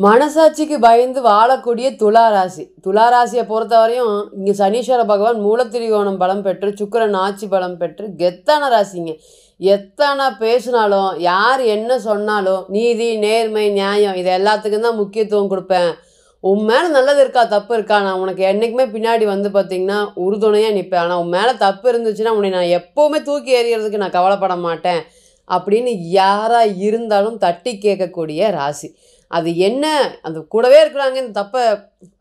மனசாட்சிக்கு பயந்து வாழக்கூடிய துலா ராசி. துலா ராசியை பொறுத்தவரையும் இங்கே சனீஸ்வர பகவான் மூலத்திரிகோணம் பலம் பெற்று சுக்கிரன் ஆட்சி பலம் பெற்று கெத்தான ராசிங்க. எத்தனை பேசினாலும் யார் என்ன சொன்னாலும் நீதி நேர்மை நியாயம் இது எல்லாத்துக்கும் தான் முக்கியத்துவம் கொடுப்பேன். உன் மேலே நல்லது இருக்கா தப்பு இருக்கா நான் உனக்கு என்றைக்குமே பின்னாடி வந்து பார்த்திங்கன்னா உறுதுணையாக நிற்பேன். ஆனால் உன் மேலே தப்பு இருந்துச்சுன்னா உன்னை நான் எப்போவுமே தூக்கி எறிகிறதுக்கு நான் கவலைப்பட மாட்டேன் அப்படின்னு யாராக இருந்தாலும் தட்டி கேட்கக்கூடிய ராசி. அது என்ன அந்த கூடவே இருக்கிறாங்க இந்த தப்பை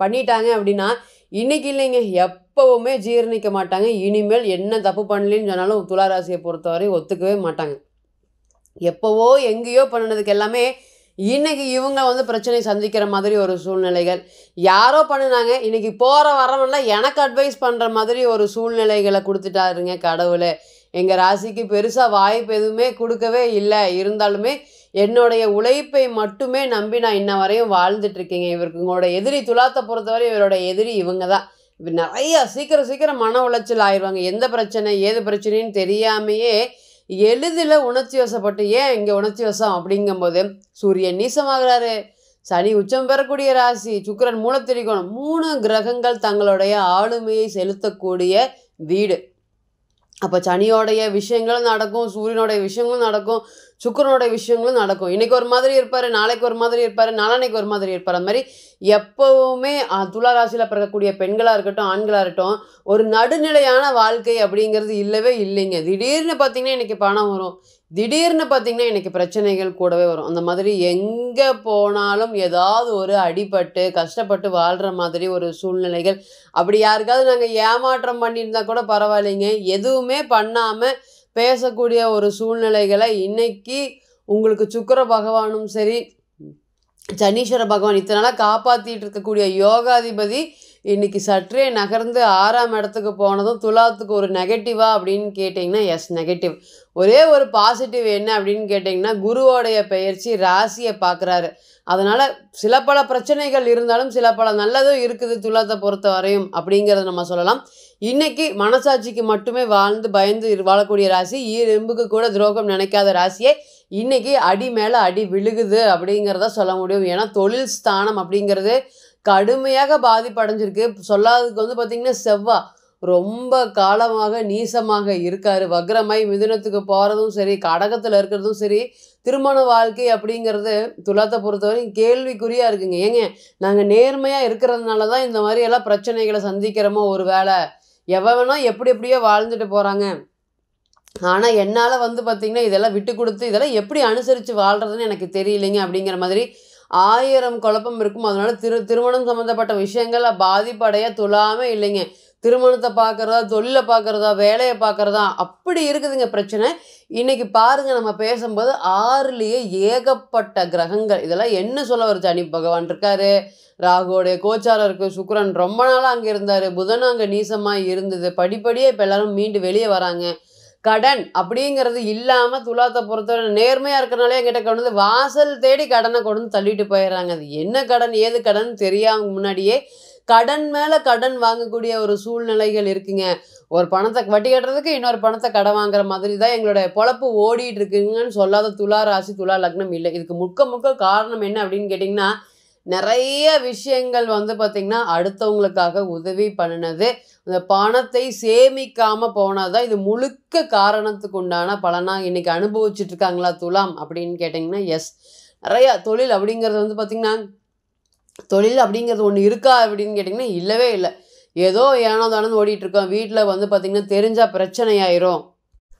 பண்ணிட்டாங்க அப்படின்னா இன்றைக்கி இல்லைங்க, எப்போவுமே ஜீரணிக்க மாட்டாங்க. இனிமேல் என்ன தப்பு பண்ணலன்னு சொன்னாலும் துலா ராசியை பொறுத்தவரை ஒத்துக்கவே மாட்டாங்க. எப்போவோ எங்கேயோ பண்ணினதுக்கு எல்லாமே இன்றைக்கி இவங்க வந்து பிரச்சனை சந்திக்கிற மாதிரி ஒரு சூழ்நிலைகள். யாரோ பண்ணினாங்க, இன்றைக்கி போகிற வரவெல்லாம் எனக்கு அட்வைஸ் பண்ணுற மாதிரி ஒரு சூழ்நிலைகளை கொடுத்துட்டாருங்க கடவுளை. எங்கள் ராசிக்கு பெருசாக வாய்ப்பு எதுவுமே கொடுக்கவே இல்லை. இருந்தாலுமே என்னுடைய உழைப்பை மட்டுமே நம்பி நான் இன்ன வரையும் வாழ்ந்துட்டுருக்கேங்க. இவங்களோட எதிரி துலாத்தை பொறுத்தவரை இவரோட எதிரி இவங்க தான். இப்போ நிறையா சீக்கிரம் மன உளைச்சல் ஆயிடுவாங்க. எந்த பிரச்சனை ஏது பிரச்சனைன்னு தெரியாமையே எளிதில் உணர்ச்சி வசப்பட்டு, ஏன் இங்கே உணர்ச்சி வசம் அப்படிங்கும்போது சூரியன் நீசமாகிறாரு, சனி உச்சம் பெறக்கூடிய ராசி, சுக்கிரன் மூலத்திரிகோணம் 3 கிரகங்கள் தங்களுடைய ஆளுமையை செலுத்தக்கூடிய வீடு. அப்போ சனியோடைய விஷயங்களும் நடக்கும், சூரியனுடைய விஷயங்களும் நடக்கும், சுக்கிரனுடைய விஷயங்களும் நடக்கும். இன்றைக்கி ஒரு மாதிரி இருப்பார், நாளைக்கு ஒரு மாதிரி இருப்பார், நாளான்னைக்கு ஒரு மாதிரி இருப்பார். அந்த மாதிரி எப்போவுமே துலா ராசியில் பிறக்கக்கூடிய பெண்களாக இருக்கட்டும் ஆண்களாக இருக்கட்டும் ஒரு நடுநிலையான வாழ்க்கை அப்படிங்கிறது இல்லவே இல்லைங்க. திடீர்னு பார்த்திங்கன்னா இன்றைக்கி பணம் வரும், திடீர்னு பார்த்திங்கன்னா இன்றைக்கி பிரச்சனைகள் கூடவே வரும். அந்த மாதிரி எங்கே போனாலும் ஏதாவது ஒரு அடிபட்டு கஷ்டப்பட்டு வாழ்கிற மாதிரி ஒரு சூழ்நிலைகள். அப்படி யாருக்காவது நாங்கள் ஏமாற்றம் பண்ணியிருந்தா கூட பரவாயில்லைங்க, எதுவுமே பண்ணாமல் பேசக்கூடிய ஒரு சூழ்நிலைகளை இன்றைக்கி உங்களுக்கு சுக்கிர பகவானும் சரி சனீஸ்வர பகவான் இத்தனை நாளாக காப்பாற்றிட்டு இருக்கக்கூடிய யோகாதிபதி இன்றைக்கி சற்றே நகர்ந்து 6ஆம் இடத்துக்கு போனதும் துலாத்துக்கு ஒரு நெகட்டிவா அப்படின்னு கேட்டிங்கன்னா எஸ் நெகட்டிவ். ஒரே ஒரு பாசிட்டிவ் என்ன அப்படின்னு கேட்டிங்கன்னா குருவோடைய பெயர்ச்சி ராசியை பார்க்குறாரு. அதனால் சில பல பிரச்சனைகள் இருந்தாலும் சில பல நல்லதும் இருக்குது துலாத்தை பொறுத்த வரையும் அப்படிங்கிறத நம்ம சொல்லலாம். இன்றைக்கி மனசாட்சிக்கு மட்டுமே வாழ்ந்து பயந்து வாழக்கூடிய ராசி, இரும்புக்கு கூட துரோகம் நினைக்காத ராசியை இன்றைக்கி அடி மேலே அடி விழுகுது அப்படிங்கிறத சொல்ல முடியும். ஏன்னா தொழில் ஸ்தானம் அப்படிங்கிறது கடுமையாக பாதிப்படைஞ்சிருக்கு. சொல்லாததுக்கு வந்து பார்த்திங்கன்னா செவ்வாய் ரொம்ப காலமாக நீசமாக இருக்கார். வக்ரமாய் மிதுனத்துக்கு போகிறதும் சரி கடகத்தில் இருக்கிறதும் சரி திருமண வாழ்க்கை அப்படிங்கிறது துலாத்தை பொறுத்தவரைக்கும் கேள்விக்குறியாக இருக்குங்க. ஏங்க நாங்கள் நேர்மையாக இருக்கிறதுனால தான் இந்த மாதிரி எல்லாம் பிரச்சனைகளை சந்திக்கிறோமோ ஒரு வேளை, எவனா எப்படியோ வாழ்ந்துட்டு போகிறாங்க. ஆனால் என்னால் வந்து பார்த்திங்கன்னா இதெல்லாம் விட்டு கொடுத்து இதெல்லாம் எப்படி அனுசரித்து வாழ்கிறதுன்னு எனக்கு தெரியலைங்க அப்படிங்கிற மாதிரி 1000 குழப்பம் இருக்கும். அதனால் திருமணம் சம்மந்தப்பட்ட விஷயங்களை பாதிப்படைய துலாமே இல்லைங்க. திருமணத்தை பார்க்குறதா, தொழிலை பார்க்குறதா, வேலையை பார்க்குறதா அப்படி இருக்குதுங்க பிரச்சனை. இன்றைக்கி பாருங்கள் நம்ம பேசும்போது 6லேயே ஏகப்பட்ட கிரகங்கள். இதெல்லாம் என்ன சொல்ல வருது? சனி பகவான் இருக்கார், ராகுவோடைய கோச்சாரம் இருக்குது, சுக்கிரன் ரொம்ப நாளாக அங்கே இருந்தார், புதன் அங்கே நீசமாக இருந்தது, படிப்படியே இப்போ எல்லோரும் மீண்டு வெளியே வராங்க. கடன் அப்படிங்கிறது இல்லாமல் துலாத்தை பொறுத்தவரை நேர்மையாக இருக்கிறனாலே என்கிட்ட கொண்டு வந்து வாசல் தேடி கடனை கொண்டு வந்து தள்ளிட்டு போயிடுறாங்க. அது என்ன கடன் ஏது கடன் தெரியாமல் முன்னாடியே கடன் மேலே கடன் வாங்கக்கூடிய ஒரு சூழ்நிலைகள் இருக்குங்க. ஒரு பணத்தை வட்டி கட்டுறதுக்கு இன்னொரு பணத்தை கடன் வாங்குற மாதிரி தான் எங்களோட பொழப்பு ஓடிட்டு இருக்குங்கன்னு சொல்லாத துலா ராசி துலா லக்னம் இல்லை. இதுக்கு முக்க காரணம் என்ன அப்படின்னு கேட்டிங்கன்னா நிறைய விஷயங்கள் வந்து பார்த்திங்கன்னா அடுத்தவங்களுக்காக உதவி பண்ணினது, அந்த பணத்தை சேமிக்காமல் போனது தான் இது முழுக்க காரணத்துக்கு உண்டான பலனாக இன்றைக்கி அனுபவிச்சுட்ருக்காங்களா துலாம் அப்படின்னு கேட்டிங்கன்னா எஸ். நிறையா தொழில் அப்படிங்கிறது வந்து பார்த்திங்கன்னா தொழில் அப்படிங்கிறது ஒன்று இருக்கா அப்படின்னு கேட்டிங்கன்னா இல்லவே இல்லை. ஏதோ ஏனோ தானே ஓடிட்டுருக்கோம். வீட்டில் வந்து பார்த்திங்கன்னா தெரிஞ்சால் பிரச்சனை ஆயிரும்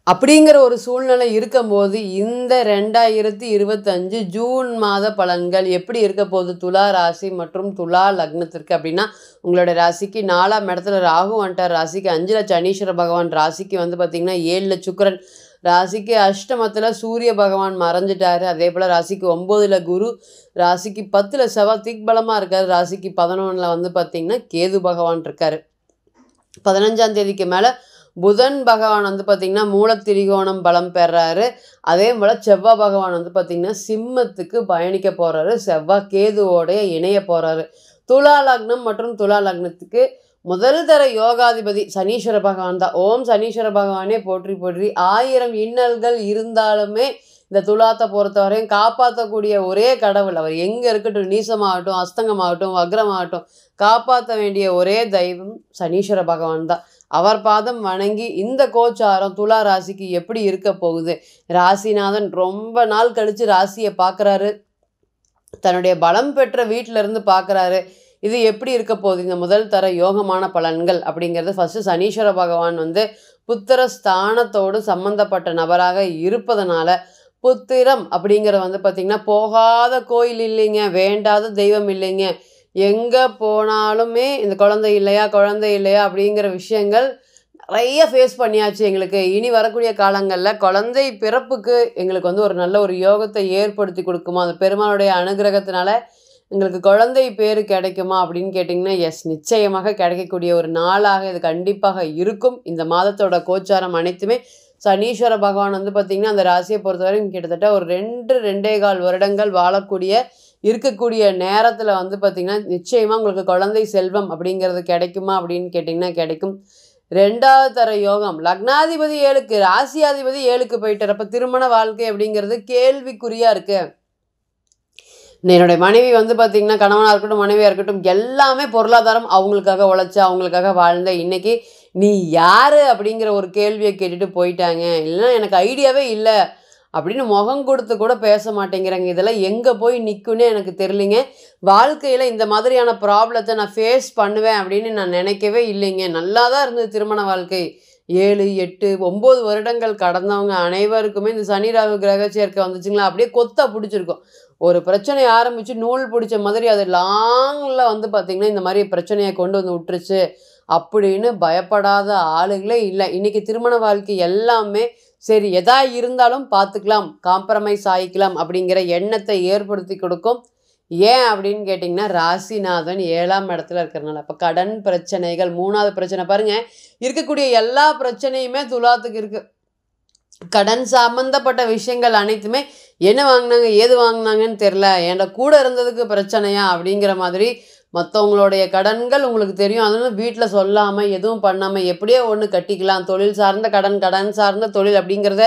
அப்படிங்கிற ஒரு சூழ்நிலை இருக்கும்போது இந்த 2025 ஜூன் மாத பலன்கள் எப்படி இருக்க போகுது துலா ராசி மற்றும் துலா லக்னத்திற்கு அப்படின்னா உங்களோட ராசிக்கு 4ஆம் இடத்துல ராகு வந்துட்டார், ராசிக்கு 5ல் சனீஸ்வர பகவான், ராசிக்கு வந்து பார்த்திங்கன்னா 7ல் சுக்கிரன், ராசிக்கு அஷ்டமத்தில் சூரிய பகவான் மறைஞ்சிட்டாரு, அதே போல் ராசிக்கு 9ல் குரு, ராசிக்கு 10ல் செவ்வாய் திக்பலமாக இருக்கார், ராசிக்கு 11ல் வந்து பார்த்திங்கன்னா கேது பகவான் இருக்கார். 15ஆம் தேதிக்கு மேலே புதன் பகவான் வந்து பார்த்திங்கன்னா மூலத்திரிகோணம் பலம் பெறாரு. அதே போல் செவ்வாய் பகவான் வந்து பார்த்திங்கன்னா சிம்மத்துக்கு பயணிக்க போகிறாரு, செவ்வாய் கேதுவோடைய இணைய போகிறாரு. துலா லக்னம் மற்றும் துலா லக்னத்துக்கு முதல் தர யோகாதிபதி சனீஸ்வர பகவான் தான். ஓம் சனீஸ்வர பகவானே போற்றி போற்றி. 1000 இன்னல்கள் இருந்தாலுமே இந்த துலாத்தை பொறுத்தவரையும் காப்பாற்றக்கூடிய ஒரே கடவுள். அவர் எங்கே இருக்கட்டும், நீசமாகட்டும், அஸ்தங்கமாகட்டும், வக்ரமாகட்டும், காப்பாற்ற வேண்டிய ஒரே தெய்வம் சனீஸ்வர பகவான் தான். அவர் பாதம் வணங்கி இந்த கோச்சாரம் துலா ராசிக்கு எப்படி இருக்க போகுது, ராசிநாதன் ரொம்ப நாள் கழித்து ராசியை பார்க்குறாரு, தன்னுடைய பலம் பெற்ற வீட்டிலேருந்து பார்க்குறாரு, இது எப்படி இருக்க போகுது இந்த முதல் தர யோகமான பலன்கள் அப்படிங்கிறது. ஃபஸ்ட்டு சனீஸ்வர பகவான் வந்து புத்திர ஸ்தானத்தோடு சம்பந்தப்பட்ட நபராக இருப்பதனால புத்திரம் அப்படிங்கிறது வந்து பார்த்திங்கன்னா போகாத கோயில் இல்லைங்க, வேண்டாத தெய்வம் இல்லைங்க, எங்கே போனாலுமே இந்த குழந்தை இல்லையா அப்படிங்கிற விஷயங்கள் நிறைய ஃபேஸ் பண்ணியாச்சு எங்களுக்கு. இனி வரக்கூடிய காலங்களில் குழந்தை பிறப்புக்கு எங்களுக்கு வந்து ஒரு நல்ல ஒரு யோகத்தை ஏற்படுத்தி கொடுக்குமா, அந்த பெருமாளுடைய அனுகிரகத்தினால எங்களுக்கு குழந்தை பேர் கிடைக்குமா அப்படின்னு கேட்டிங்கன்னா எஸ், நிச்சயமாக கிடைக்கக்கூடிய ஒரு நாளாக இது கண்டிப்பாக இருக்கும். இந்த மாதத்தோட கோச்சாரம் அனைத்துமே சனீஸ்வர பகவான் வந்து பார்த்திங்கன்னா அந்த ராசியை பொறுத்தவரைக்கும் கிட்டத்தட்ட ஒரு 2-2.25 வருடங்கள் இருக்கக்கூடிய நேரத்தில் வந்து பார்த்திங்கன்னா நிச்சயமாக உங்களுக்கு குழந்தை செல்வம் அப்படிங்கிறது கிடைக்குமா அப்படின்னு கேட்டிங்கன்னா கிடைக்கும். 2வது தர யோகம் லக்னாதிபதி 7க்கு, ராசியாதிபதி 7க்கு போயிட்டார். அப்போ திருமண வாழ்க்கை அப்படிங்கிறது கேள்விக்குறியாக இருக்குது. என்னுடைய மனைவி வந்து பார்த்திங்கன்னா கணவனாக இருக்கட்டும், மனைவியாக இருக்கட்டும், எல்லாமே பொருளாதாரம் அவங்களுக்காக உழைச்சா, அவங்களுக்காக வாழ்ந்த இன்றைக்கி நீ யார் அப்படிங்கிற ஒரு கேள்வியை கேட்டுட்டு போயிட்டாங்க. இல்லைன்னா எனக்கு ஐடியாவே இல்லை அப்படின்னு முகம் கொடுத்து கூட பேச மாட்டேங்கிறாங்க. இதெல்லாம் எங்கே போய் நிற்குன்னே எனக்கு தெரியலிங்க. வாழ்க்கையில் இந்த மாதிரியான ப்ராப்ளத்தை நான் ஃபேஸ் பண்ணுவேன் அப்படின்னு நான் நினைக்கவே இல்லைங்க. நல்லா தான் இருந்தது திருமண வாழ்க்கை. 7, 8, 9 வருடங்கள் கடந்தவங்க அனைவருக்குமே இந்த சனி ராகு கிரக சேர்க்கை வந்துச்சுங்களா, அப்படியே கொத்தா பிடிச்சிருக்கும். ஒரு பிரச்சனை ஆரம்பித்து நூல் பிடிச்ச மாதிரி அது லாங்கில் வந்து பார்த்திங்கன்னா இந்த மாதிரி பிரச்சனையை கொண்டு வந்து விட்டுருச்சு அப்படின்னு பயப்படாத ஆளுகளே இல்லை. இன்றைக்கி திருமண வாழ்க்கை எல்லாமே சரி எதா இருந்தாலும் பார்த்துக்கலாம், காம்ப்ரமைஸ் ஆகிக்கலாம் அப்படிங்கிற எண்ணத்தை ஏற்படுத்தி கொடுக்கும். ஏன் அப்படின்னு கேட்டிங்கன்னா ராசிநாதன் 7ஆம் இடத்துல இருக்கிறனால. அப்போ கடன் பிரச்சனைகள், 3வது பிரச்சனை பாருங்கள், இருக்கக்கூடிய எல்லா பிரச்சனையுமே துலாத்துக்கு இருக்குது. கடன் சம்மந்தப்பட்ட விஷயங்கள் அனைத்துமே என்ன வாங்கினாங்க ஏது வாங்கினாங்கன்னு தெரில, என்கிட்ட கூட இருந்ததுக்கு பிரச்சனையா அப்படிங்கிற மாதிரி மற்றவங்களுடைய கடன்கள் உங்களுக்கு தெரியும். அதனால வீட்டில் சொல்லாமல் எதுவும் பண்ணாமல் எப்படியோ ஒன்று கட்டிக்கலாம், தொழில் சார்ந்த கடன், கடன் சார்ந்த தொழில் அப்படிங்கிறத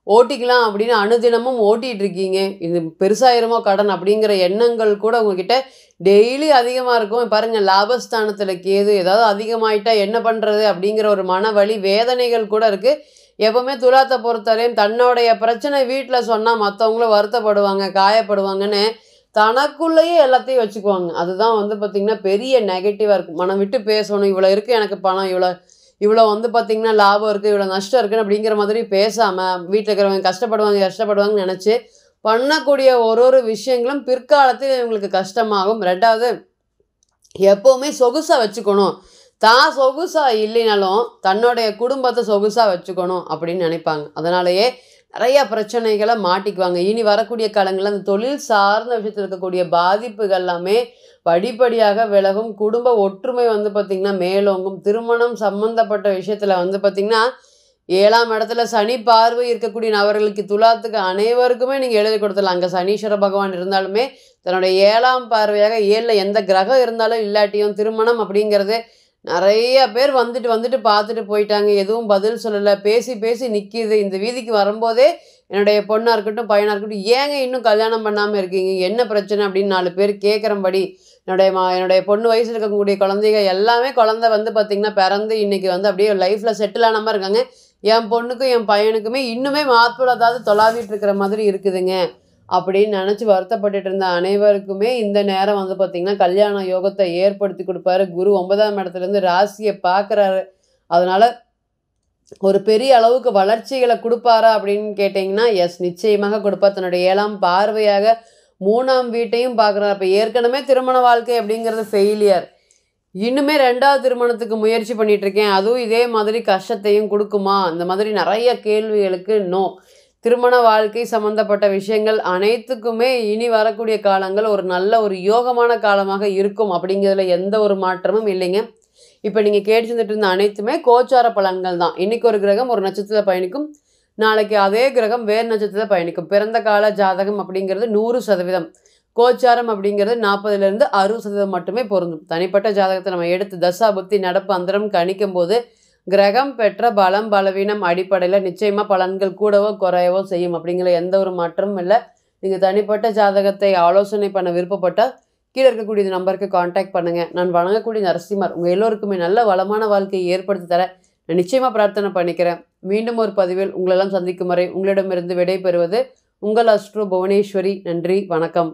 ஓட்டிக்கலாம் அப்படின்னு அனுதினமும் ஓட்டிகிட்ருக்கீங்க. இது பெருசாயிருமோ கடன் அப்படிங்கிற எண்ணங்கள் கூட உங்ககிட்ட டெய்லி அதிகமாக இருக்கும். பாருங்கள், லாபஸ்தானத்தில் கேது, ஏதாவது அதிகமாயிட்டா என்ன பண்ணுறது அப்படிங்கிற ஒரு மனவலி வேதனைகள் கூட இருக்குது. எப்போவுமே துலாத்தை பொறுத்தவரையும் தன்னுடைய பிரச்சனை வீட்டில் சொன்னால் மற்றவங்களும் வருத்தப்படுவாங்க, காயப்படுவாங்கன்னு தனக்குள்ளேயே எல்லாத்தையும் வச்சுக்குவாங்க. அதுதான் வந்து பார்த்திங்கன்னா பெரிய நெகட்டிவாக இருக்கும். மனம் விட்டு பேசணும், இவ்வளோ இருக்குது எனக்கு பணம், இவ்வளோ வந்து பார்த்திங்கன்னா லாபம் இருக்குது, இவ்வளோ நஷ்டம் இருக்குன்னு அப்படிங்கிற மாதிரி பேசாமல் வீட்டில் இருக்கிறவங்க கஷ்டப்படுவாங்கன்னு நினச்சி பண்ணக்கூடிய ஒரு விஷயங்களும் பிற்காலத்தில் இவங்களுக்கு கஷ்டமாகும். 2வது, எப்போவுமே சொகுசாக வச்சுக்கணும், தான் சொகுசாக இல்லைனாலும் தன்னுடைய குடும்பத்தை சொகுசாக வச்சுக்கணும் அப்படின்னு நினைப்பாங்க. அதனாலேயே நிறையா பிரச்சனைகளை மாட்டிக்குவாங்க. இனி வரக்கூடிய காலங்களில் அந்த தொழில் சார்ந்த விஷயத்தில் இருக்கக்கூடிய பாதிப்புகள் எல்லாமே படிப்படியாக விலகும். குடும்ப ஒற்றுமை வந்து பார்த்திங்கன்னா மேலோங்கும். திருமணம் சம்மந்தப்பட்ட விஷயத்தில் வந்து பார்த்திங்கன்னா 7ஆம் இடத்துல சனி பார்வை இருக்கக்கூடிய நபர்களுக்கு துலாத்துக்கு அனைவருக்குமே நீங்கள் எழுதி கொடுத்துடலாம். அங்கே சனீஸ்வர பகவான் இருந்தாலுமே தன்னுடைய 7ஆம் பார்வையாக 7ல் எந்த கிரகம் இருந்தாலும் இல்லாட்டியும் திருமணம் அப்படிங்கிறது நிறைய பேர் வந்துட்டு பார்த்துட்டு போயிட்டாங்க. எதுவும் பதில் சொல்லலை, பேசி நிற்கிது. இந்த வீதிக்கு வரும்போதே என்னுடைய பொண்ணாக இருக்கட்டும் பையனாக இருக்கட்டும், ஏங்க இன்னும் கல்யாணம் பண்ணாமல் இருக்கீங்க, என்ன பிரச்சனை அப்படின்னு 4 பேர் கேட்குறபடி என்னுடைய பொண்ணு வயசில் இருக்கக்கூடிய குழந்தைங்க எல்லாமே குழந்தை வந்து பார்த்திங்கன்னா பிறந்து இன்றைக்கி வந்து அப்படியே லைஃப்பில் செட்டில் ஆன மாதிரி இருக்காங்க. என் பொண்ணுக்கும் என் பையனுக்குமே இன்னுமே மாப்பிள்ளை ஏதாவது தொலாவிட்டு இருக்கிற மாதிரி இருக்குதுங்க அப்படின்னு நினச்சி வருத்தப்பட்டுட்டு இருந்த அனைவருக்குமே இந்த நேரம் வந்து பார்த்திங்கன்னா கல்யாண யோகத்தை ஏற்படுத்தி கொடுப்பாரு. குரு 9ஆம் இடத்துலேருந்து ராசியை பார்க்குறாரு. அதனால் ஒரு பெரிய அளவுக்கு வளர்ச்சிகளை கொடுப்பாரா அப்படின்னு கேட்டிங்கன்னா எஸ், நிச்சயமாக கொடுப்பார். தன்னுடைய 7ஆம் பார்வையாக 3ஆம் வீட்டையும் பார்க்குறாரு. அப்போ ஏற்கனவே திருமண வாழ்க்கை அப்படிங்கிறது ஃபெயிலியர், இன்னுமே 2வது திருமணத்துக்கு முயற்சி பண்ணிகிட்ருக்கேன், அதுவும் இதே மாதிரி கஷ்டத்தையும் கொடுக்குமா, இந்த மாதிரி நிறைய கேள்விகளுக்கு நோ. திருமண வாழ்க்கை சம்மந்தப்பட்ட விஷயங்கள் அனைத்துக்குமே இனி வரக்கூடிய காலங்கள் ஒரு நல்ல ஒரு யோகமான காலமாக இருக்கும் அப்படிங்கிறதுல எந்த ஒரு மாற்றமும் இல்லைங்க. இப்போ நீங்கள் கேட்டுட்டு இருந்த அனைத்துமே கோச்சார பலன்கள் தான். இன்றைக்கி ஒரு கிரகம் ஒரு நட்சத்திரத்தில் பயணிக்கும், நாளைக்கு அதே கிரகம் வேறு நட்சத்திரத்தில் பயணிக்கும். பிறந்த கால ஜாதகம் அப்படிங்கிறது 100%. கோச்சாரம் அப்படிங்கிறது 40லேருந்து 60% மட்டுமே பொருந்தும். தனிப்பட்ட ஜாதகத்தை நம்ம எடுத்து தசா புத்தி நடப்பு அந்தரம் கணிக்கும் போது கிரகம் பெற்ற பலம் பலவீனம் அடிப்படையில் நிச்சயமாக பலன்கள் கூடவோ குறையவோ செய்யும். அப்படிங்கிற எந்த ஒரு மாற்றமும் இல்லை. நீங்கள் தனிப்பட்ட ஜாதகத்தை ஆலோசனை பண்ண விருப்பப்பட்டால் கீழே இருக்கக்கூடிய நம்பருக்கு காண்டாக்ட் பண்ணுங்கள். நான் வழங்கக்கூடிய நரசிம்மர் உங்கள் எல்லோருக்குமே நல்ல வளமான வாழ்க்கையை ஏற்படுத்தி தர நான் நிச்சயமாக பிரார்த்தனை பண்ணிக்கிறேன். மீண்டும் ஒரு பதிவில் உங்களெல்லாம் சந்திக்கும் வரை உங்களிடமிருந்து விடை பெறுவது உங்கள் அஸ்ட்ரோ புவனேஸ்வரி. நன்றி, வணக்கம்.